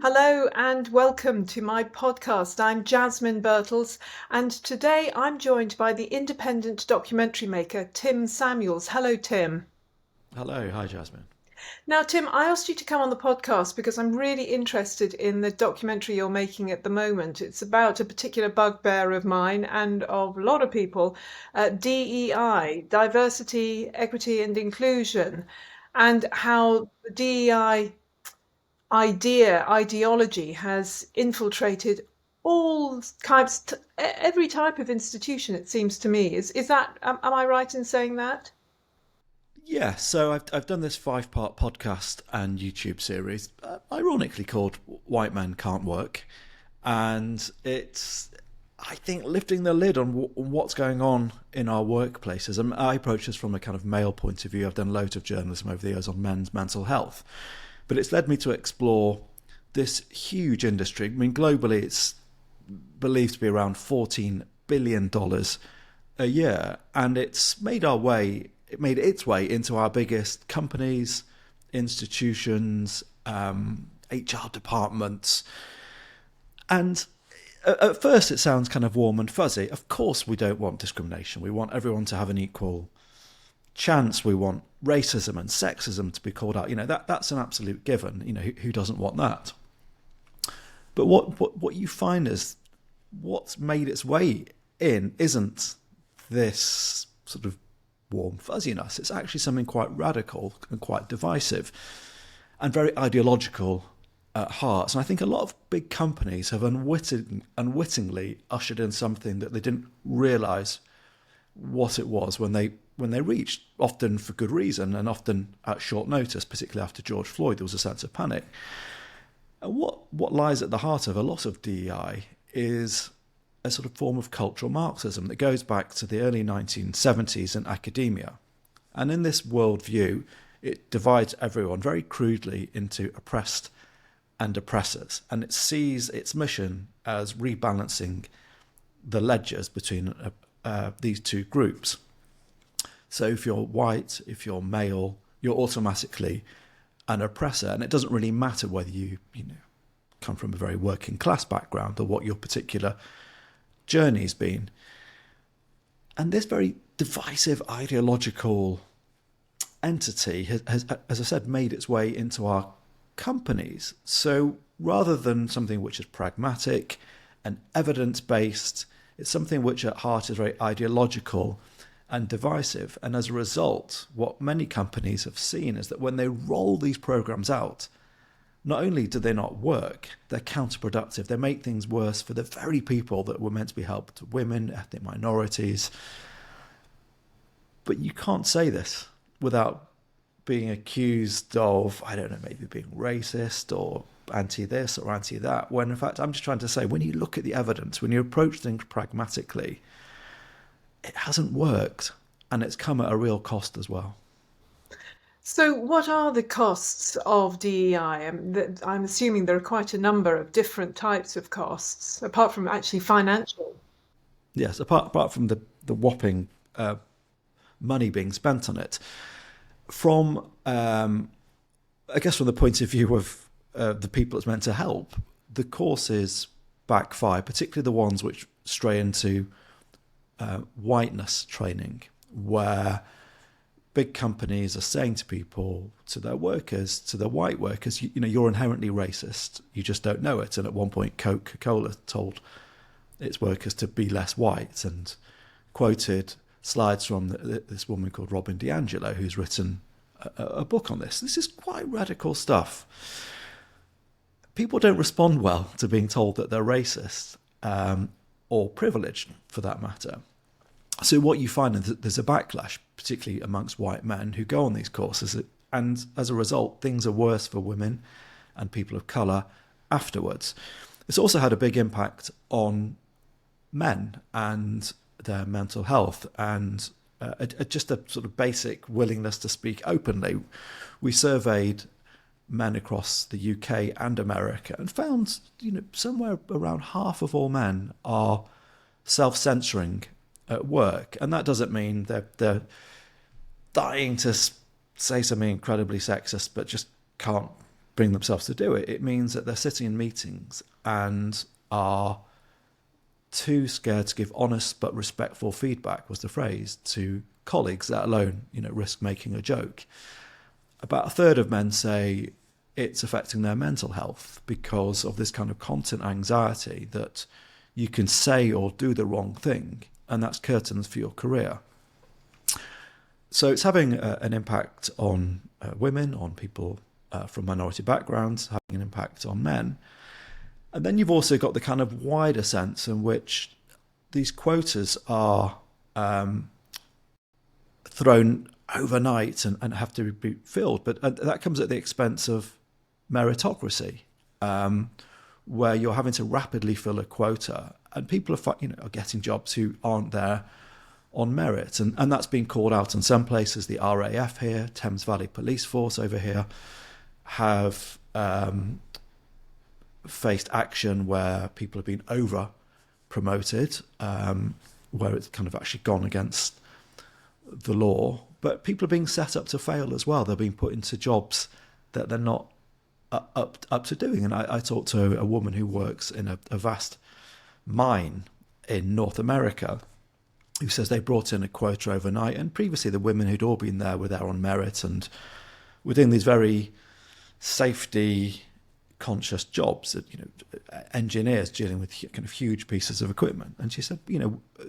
Hello and welcome to my podcast. I'm Jasmine Birtles, and today I'm joined by the independent documentary maker Tim Samuels. Hello, Tim. Hello, hi Jasmine. Now, Tim, I asked you to come on the podcast because I'm really interested in the documentary you're making at the moment. It's about a particular bugbear of mine and of a lot of people, DEI, diversity, equity, and inclusion, and how the DEI ideology has infiltrated all types, every type of institution, it seems to me. Is that, am I right in saying that? Yeah, so I've done this 5-part podcast and YouTube series, ironically called "White Men Can't Work," and it's, I think, lifting the lid on what's going on in our workplaces. I approach this from a kind of male point of view. I've done loads of journalism over the years on men's mental health, but it's led me to explore this huge industry. I mean, globally, it's believed to be around $14 billion a year, and it's made its way into our biggest companies, institutions, HR departments. And at first it sounds kind of warm and fuzzy. Of course we don't want discrimination. We want everyone to have an equal chance. We want racism and sexism to be called out. That's an absolute given. Who doesn't want that? But what you find is what's made its way in isn't this sort of warm fuzziness. It's actually something quite radical and quite divisive and very ideological at heart. And I think a lot of big companies have unwittingly ushered in something that they didn't realise what it was when they reached, often for good reason and often at short notice, particularly after George Floyd. There was a sense of panic. And what lies at the heart of a lot of DEI is a sort of form of cultural Marxism that goes back to the early 1970s in academia. And in this worldview, it divides everyone very crudely into oppressed and oppressors. And it sees its mission as rebalancing the ledgers between these two groups. So if you're white, if you're male, you're automatically an oppressor. And it doesn't really matter whether you come from a very working class background or what your particular journey's been. And this very divisive ideological entity has, as I said, made its way into our companies. So rather than something which is pragmatic and evidence-based, it's something which at heart is very ideological and divisive. And as a result, what many companies have seen is that when they roll these programs out, not only do they not work, they're counterproductive. They make things worse for the very people that were meant to be helped, women, ethnic minorities. But you can't say this without being accused of, I don't know, maybe being racist or anti-this or anti-that, when in fact I'm just trying to say, when you look at the evidence, when you approach things pragmatically, it hasn't worked, and it's come at a real cost as well. So, what are the costs of DEI? I'm assuming there are quite a number of different types of costs, apart from actually financial. Yes, apart from the whopping money being spent on it, from I guess from the point of view of the people it's meant to help, the courses backfire, particularly the ones which stray into whiteness training, where big companies are saying to people, to their workers, to their white workers, you're inherently racist. You just don't know it. And at one point, Coca-Cola told its workers to be less white, and quoted slides from this woman called Robin DiAngelo, who's written a book on this. This is quite radical stuff. People don't respond well to being told that they're racist, or privileged for that matter. So what you find is that there's a backlash, particularly amongst white men who go on these courses, and as a result, things are worse for women and people of colour afterwards. It's also had a big impact on men and their mental health, and just a sort of basic willingness to speak openly. We surveyed men across the UK and America and found, somewhere around half of all men are self-censoring at work. And that doesn't mean they're dying to say something incredibly sexist, but just can't bring themselves to do it. It means that they're sitting in meetings and are too scared to give honest but respectful feedback, was the phrase, to colleagues, let alone, risk making a joke. About a third of men say it's affecting their mental health because of this kind of constant anxiety that you can say or do the wrong thing, and that's curtains for your career. So it's having an impact on women, on people from minority backgrounds, having an impact on men. And then you've also got the kind of wider sense in which these quotas are thrown overnight and have to be filled. But that comes at the expense of meritocracy, where you're having to rapidly fill a quota, and people are getting jobs who aren't there on merit. And that's been called out in some places. The RAF here, Thames Valley Police Force over here, have faced action where people have been over promoted, where it's kind of actually gone against the law. But people are being set up to fail as well. They're being put into jobs that they're not up to doing. And I talked to a woman who works in a vast mine in North America, who says they brought in a quota overnight, and previously the women who'd all been there were there on merit and within these very safety conscious jobs, engineers dealing with kind of huge pieces of equipment. And she said,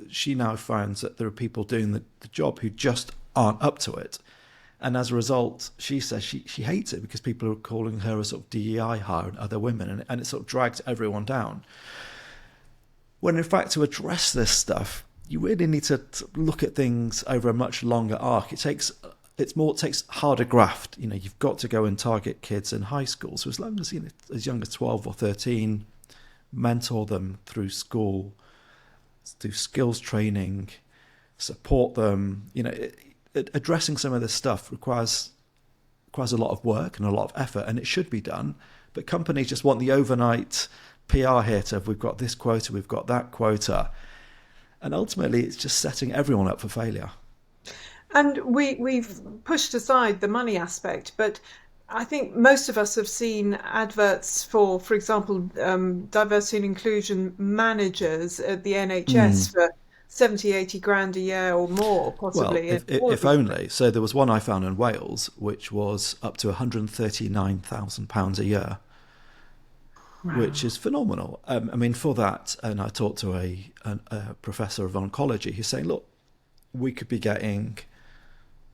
she now finds that there are people doing the job who just aren't up to it. And as a result, she says she hates it because people are calling her a sort of DEI hire and other women, and it sort of drags everyone down. When in fact, to address this stuff, you really need to look at things over a much longer arc. It takes harder graft. You've got to go and target kids in high school. So as long as as young as 12 or 13, mentor them through school, do skills training, support them. Addressing some of this stuff requires a lot of work and a lot of effort, and it should be done. But companies just want the overnight PR hit of, we've got this quota, we've got that quota, and ultimately it's just setting everyone up for failure. And we've pushed aside the money aspect, but I think most of us have seen adverts for example, diversity and inclusion managers at the NHS for 70, 80 grand a year or more, possibly. Well, if only. So there was one I found in Wales, which was up to £139,000 a year, wow, which is phenomenal. For that, and I talked to a professor of oncology who's saying, look, we could be getting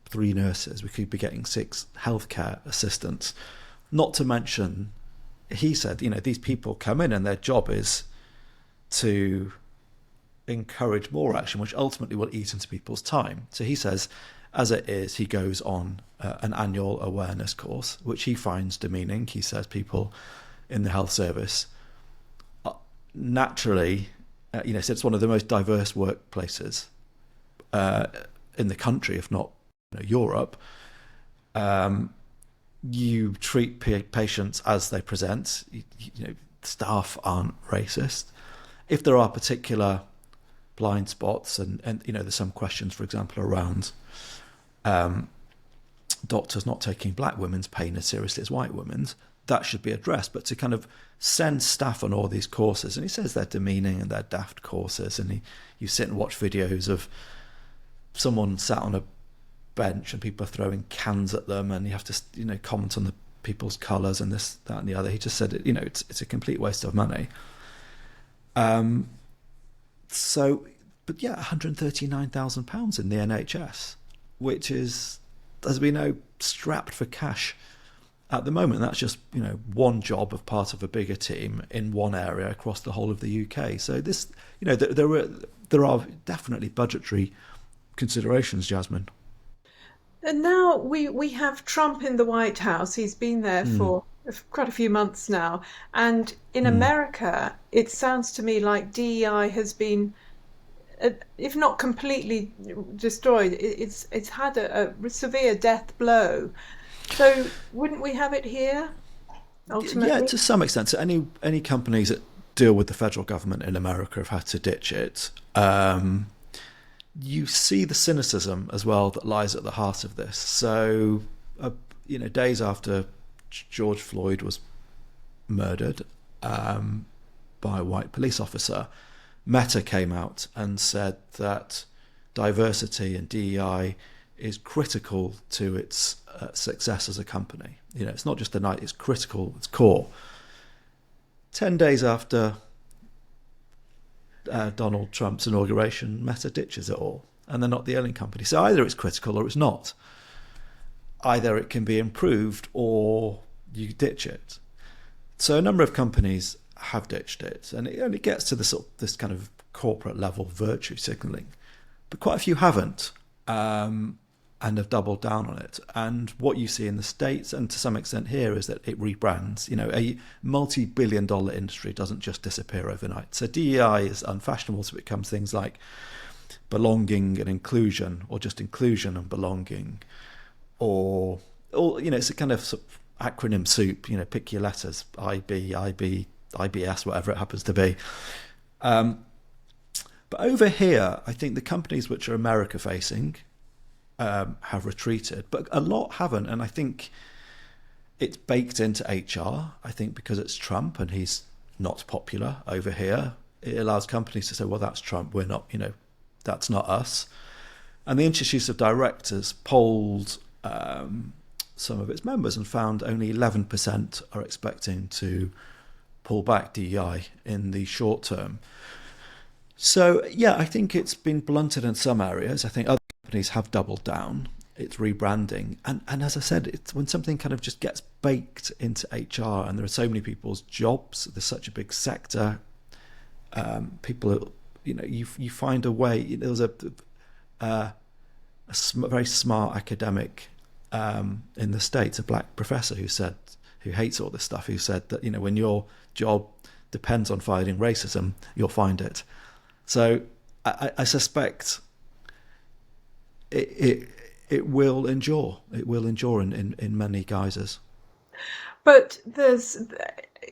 3 nurses, we could be getting 6 healthcare assistants. Not to mention, he said, these people come in and their job is to encourage more action, which ultimately will eat into people's time. So he says, as it is, he goes on an annual awareness course, which he finds demeaning. He says people in the health service naturally, so it's one of the most diverse workplaces in the country, if not Europe. You treat patients as they present. Staff aren't racist. If there are particular blind spots, and there's some questions, for example, around doctors not taking black women's pain as seriously as white women's, that should be addressed. But to kind of send staff on all these courses, and he says they're demeaning and they're daft courses, and you sit and watch videos of someone sat on a bench and people are throwing cans at them, and you have to comment on the people's colours and this, that, and the other. He just said it's a complete waste of money. But yeah, £139,000 in the NHS, which is, as we know, strapped for cash at the moment. That's just one job of part of a bigger team in one area across the whole of the UK. So this, there are definitely budgetary considerations, Jasmine. And now we have Trump in the White House. He's been there for quite a few months now. And in America, it sounds to me like DEI has been, if not completely destroyed, it's had a severe death blow. So wouldn't we have it here, ultimately? Yeah, to some extent. So any companies that deal with the federal government in America have had to ditch it. you see the cynicism as well that lies at the heart of this. So, days after George Floyd was murdered by a white police officer, Meta came out and said that diversity and DEI is critical to its success as a company. It's not just a night, it's critical, it's core. 10 days after Donald Trump's inauguration, Meta ditches it all. And they're not the only company. So either it's critical or it's not. Either it can be improved or you ditch it. So a number of companies have ditched it. And it only gets to this kind of corporate level virtue signaling. But quite a few haven't. And have doubled down on it. And what you see in the States, and to some extent here, is that it rebrands. A multi-billion-dollar industry doesn't just disappear overnight. So DEI is unfashionable, so it becomes things like belonging and inclusion, or just inclusion and belonging, or it's a kind of acronym soup. Pick your letters: IB, IBS, whatever it happens to be. But over here, I think the companies which are America-facing have retreated, but a lot haven't. And I think it's baked into HR. I think because it's Trump and he's not popular over here, it allows companies to say, well, that's Trump, we're not, that's not us. And the Institute of Directors polled some of its members and found only 11% are expecting to pull back DEI in the short term. So, yeah, I think it's been blunted in some areas. I think other companies have doubled down. It's rebranding. And as I said, it's when something kind of just gets baked into HR and there are so many people's jobs, there's such a big sector, people, you find a way. There was a very smart academic in the States, a black professor who hates all this stuff, who said that, when your job depends on fighting racism, you'll find it. So I suspect it will endure. It will endure in many guises. But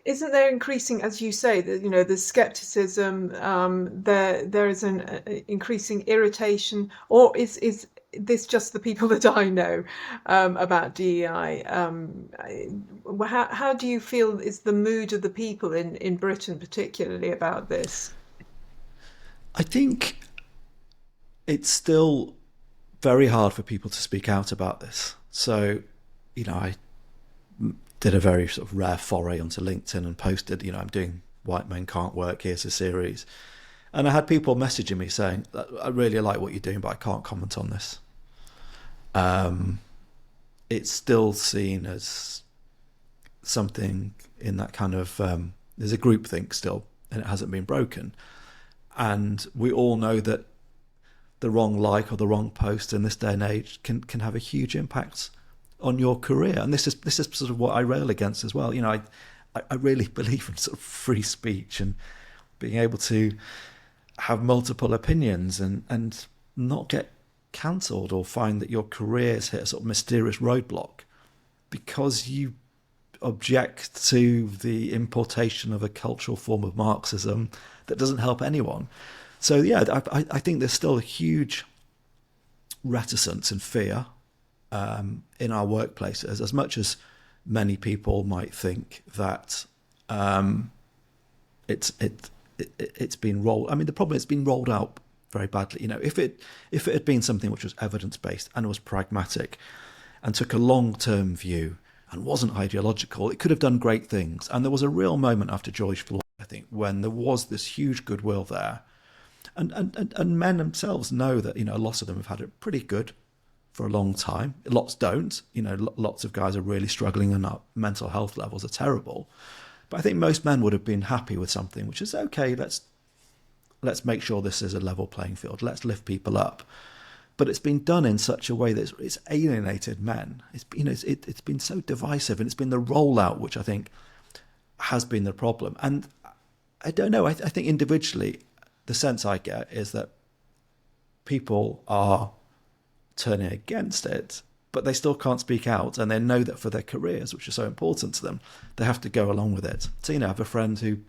isn't there increasing, as you say, that the skepticism, there is an increasing irritation, or is this just the people that I know about DEI? How do you feel is the mood of the people in Britain particularly about this? I think it's still very hard for people to speak out about this. So, I did a very sort of rare foray onto LinkedIn and posted, I'm doing White Men Can't Work, here's a series. And I had people messaging me saying, I really like what you're doing, but I can't comment on this. It's still seen as something in that kind of, there's a groupthink still, and it hasn't been broken. And we all know that the wrong like or the wrong post in this day and age can have a huge impact on your career. And this is sort of what I rail against as well. I really believe in sort of free speech and being able to have multiple opinions and not get cancelled or find that your career's hit a sort of mysterious roadblock because you object to the importation of a cultural form of Marxism that doesn't help anyone. So, yeah, I think there's still a huge reticence and fear in our workplaces, as much as many people might think that it's been rolled. I mean, the problem is it's been rolled out very badly. If it had been something which was evidence-based and was pragmatic and took a long-term view and wasn't ideological, it could have done great things. And there was a real moment after George Floyd, I think, when there was this huge goodwill there. And men themselves know that, a lot of them have had it pretty good for a long time. Lots don't. Lots of guys are really struggling and our mental health levels are terrible. But I think most men would have been happy with something which is, okay, let's make sure this is a level playing field. Let's lift people up. But it's been done in such a way that it's alienated men. It's been so divisive, and it's been the rollout which I think has been the problem. And I don't know. I think individually, the sense I get is that people are turning against it, but they still can't speak out, and they know that for their careers, which are so important to them, they have to go along with it. So, I have a friend who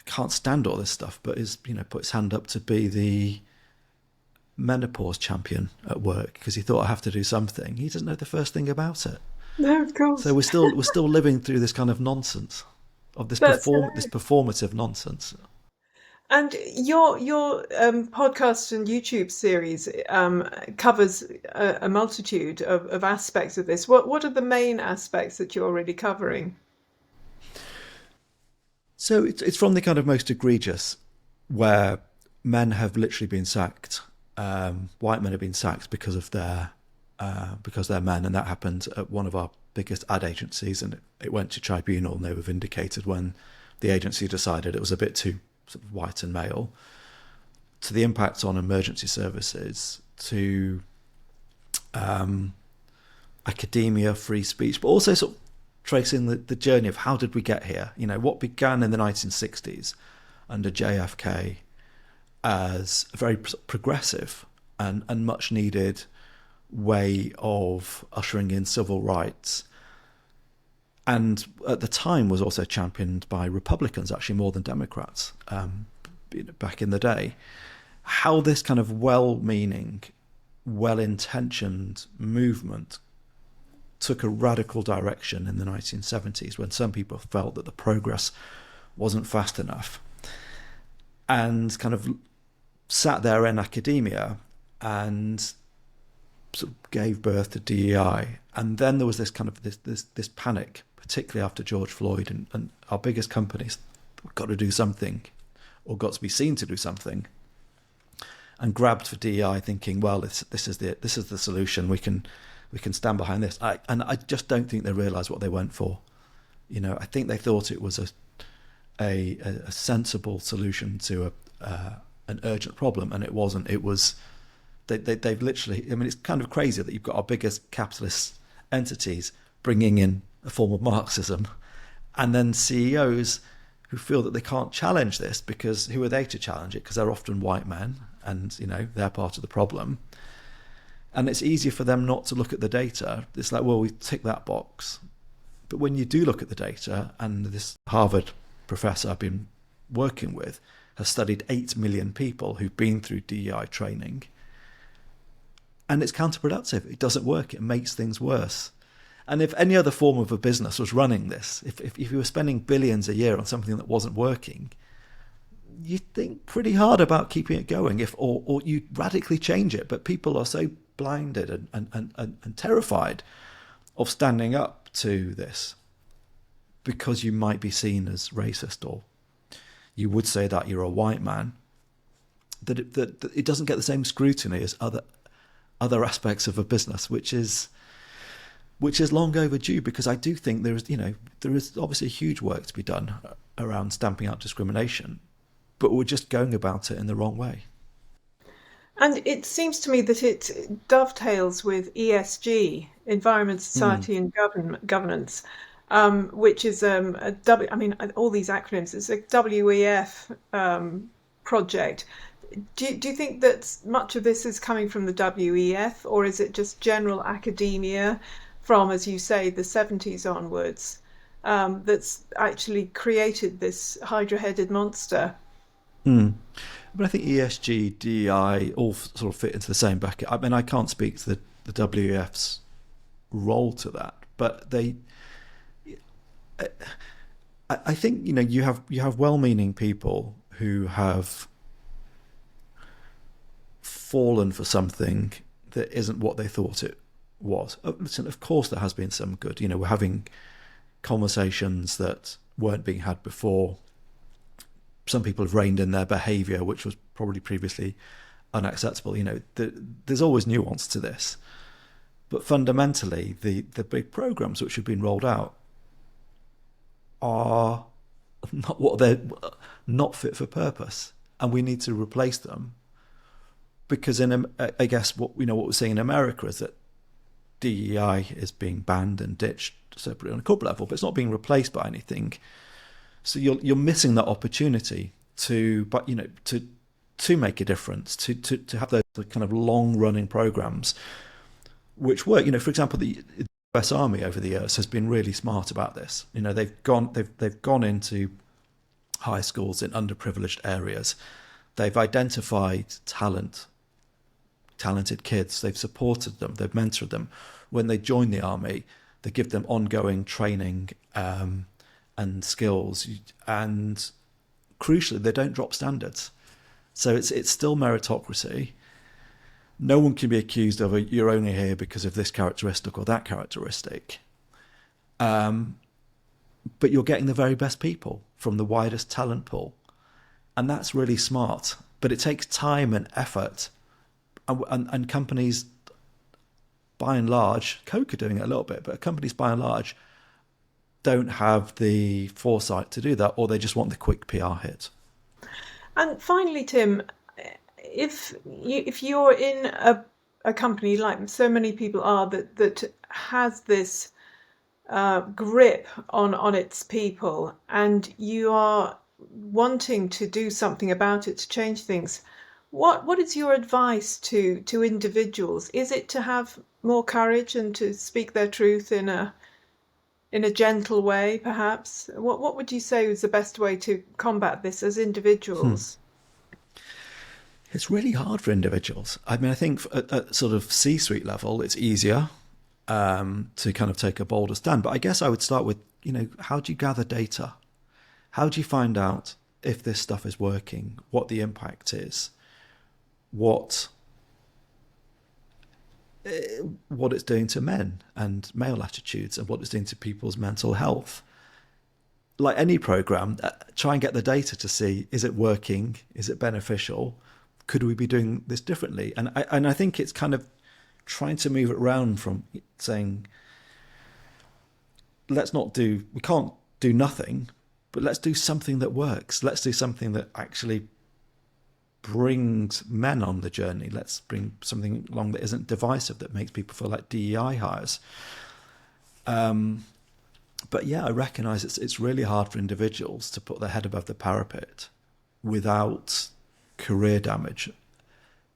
can't stand all this stuff, but is put his hand up to be the menopause champion at work because he thought I have to do something. He doesn't know the first thing about it. No, of course. So we're still living through this kind of nonsense of this That's this performative nonsense. And your podcast and YouTube series covers a multitude of aspects of this. What are the main aspects that you're already covering? So it's from the kind of most egregious, where men have literally been sacked. White men have been sacked because they're men, and that happened at one of our biggest ad agencies, and it went to tribunal, and they were vindicated when the agency decided it was a bit too sort of white and male. To the impact on emergency services, to academia, free speech, but also sort of tracing the journey of how did we get here? What began in the 1960s under JFK as a very progressive and much needed way of ushering in civil rights, and at the time was also championed by Republicans, actually more than Democrats, back in the day. How this kind of well-meaning, well-intentioned movement took a radical direction in the 1970s when some people felt that the progress wasn't fast enough, and kind of sat there in academia and sort of gave birth to DEI. And then there was this kind of this panic, particularly after George Floyd, and our biggest companies got to do something, or got to be seen to do something, and grabbed for DEI, thinking, well, this is the solution. We can stand behind this. I just don't think they realised what they went for. I think they thought it was a sensible solution to an urgent problem, and it wasn't. It was they've literally. I mean, it's kind of crazy that you've got our biggest capitalist entities bringing in a form of Marxism, and then CEOs who feel that they can't challenge this because who are they to challenge it? Because they're often white men, and they're part of the problem. And it's easier for them not to look at the data. It's like, well, we tick that box. But when you do look at the data, and this Harvard professor I've been working with has studied 8 million people who've been through DEI training, and it's counterproductive. It doesn't work. It makes things worse. And if any other form of a business was running this, if you were spending billions a year on something that wasn't working, you'd think pretty hard about keeping it going, or you radically change it. But people are so blinded and terrified of standing up to this because you might be seen as racist, or you would say that you're a white man, that it doesn't get the same scrutiny as other aspects of a business, which is long overdue. Because I do think there is obviously huge work to be done around stamping out discrimination, but we're just going about it in the wrong way. And it seems to me that it dovetails with ESG, environment, society, and governance, which is I mean, all these acronyms. It's a WEF project. Do you think that much of this is coming from the WEF, or is it just general academia from, as you say, the 70s onwards, that's actually created this hydra-headed monster? But I think ESG, DEI all sort of fit into the same bucket. I mean, I can't speak to the WEF's role to that, but I think you have well-meaning people who have fallen for something that isn't what they thought it was. Listen, of course there has been some good. We're having conversations that weren't being had before. Some people have reined in their behaviour, which was probably previously unacceptable. There's always nuance to this, but fundamentally, the big programs which have been rolled out are they're not fit for purpose, and we need to replace them. Because I guess what we're seeing in America is that DEI is being banned and ditched separately on a corporate level, but it's not being replaced by anything. So you're missing that opportunity to make a difference, to have those kind of long running programs which work. For example, the US Army over the years has been really smart about this. They've gone into high schools in underprivileged areas. They've identified talented kids. They've supported them. They've mentored them. When they join the army, they give them ongoing training and skills. And crucially, they don't drop standards. So it's still meritocracy. No one can be accused of you're only here because of this characteristic or that characteristic. But you're getting the very best people from the widest talent pool. And that's really smart. But it takes time and effort. And companies, by and large, Coke are doing it a little bit, but companies, by and large, don't have the foresight to do that, or they just want the quick PR hit. And finally, Tim, if you're in a company like so many people are that has this grip on its people, and you are wanting to do something about it to change things, what is your advice to individuals? Is it to have more courage and to speak their truth in a gentle way, perhaps? What would you say is the best way to combat this as individuals? It's really hard for individuals. I mean, I think at sort of C-suite level, it's easier to kind of take a bolder stand. But I guess I would start with, how do you gather data? How do you find out if this stuff is working, what the impact is, what it's doing to men and male attitudes, and what it's doing to people's mental health? Like any program, try and get the data to see, is it working? Is it beneficial? Could we be doing this differently? And I think it's kind of trying to move it around from saying, we can't do nothing, but let's do something that works. Let's do something that actually brings men on the journey. Let's bring something along that isn't divisive, that makes people feel like DEI hires. But yeah, I recognise it's really hard for individuals to put their head above the parapet without career damage.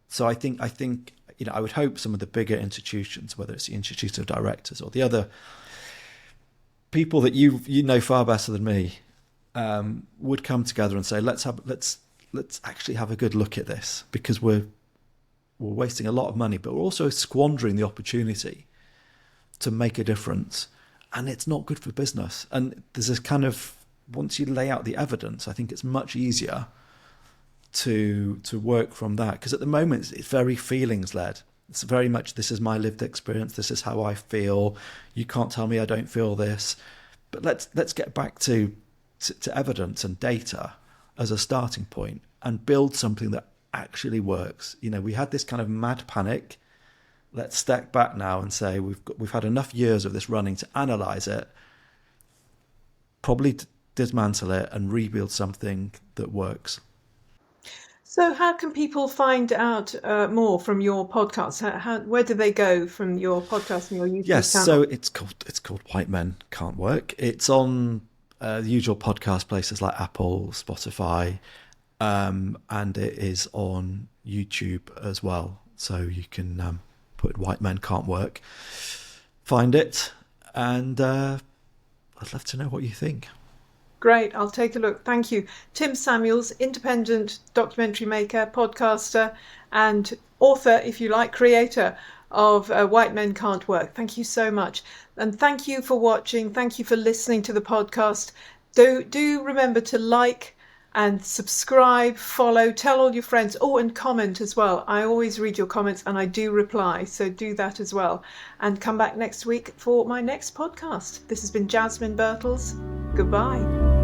So I think I would hope some of the bigger institutions, whether it's the Institute of Directors or the other people that you know far better than me, would come together and say, let's actually have a good look at this, because we're wasting a lot of money, but we're also squandering the opportunity to make a difference, and it's not good for business. And there's this kind of, once you lay out the evidence, I think it's much easier to work from that, because at the moment it's very feelings led. It's very much, this is my lived experience, this is how I feel, you can't tell me I don't feel this. But let's get back to evidence and data as a starting point and build something that actually works. We had this kind of mad panic. Let's step back now and say we've had enough years of this running to analyze it, probably dismantle it and rebuild something that works. So how can people find out more from your podcast? Where do they go from your podcast and your YouTube channel? So it's called White Men Can't Work. It's on the usual podcast places like Apple, Spotify, and it is on YouTube as well. So you can put White Men Can't Work, find it, and I'd love to know what you think. Great, I'll take a look. Thank you. Tim Samuels, independent documentary maker, podcaster, and author, if you like, creator of White Men Can't Work. Thank you so much. And thank you for watching. Thank you for listening to the podcast. Do remember to like and subscribe, follow, tell all your friends. Oh, and comment as well. I always read your comments and I do reply. So do that as well. And come back next week for my next podcast. This has been Jasmine Birtles. Goodbye.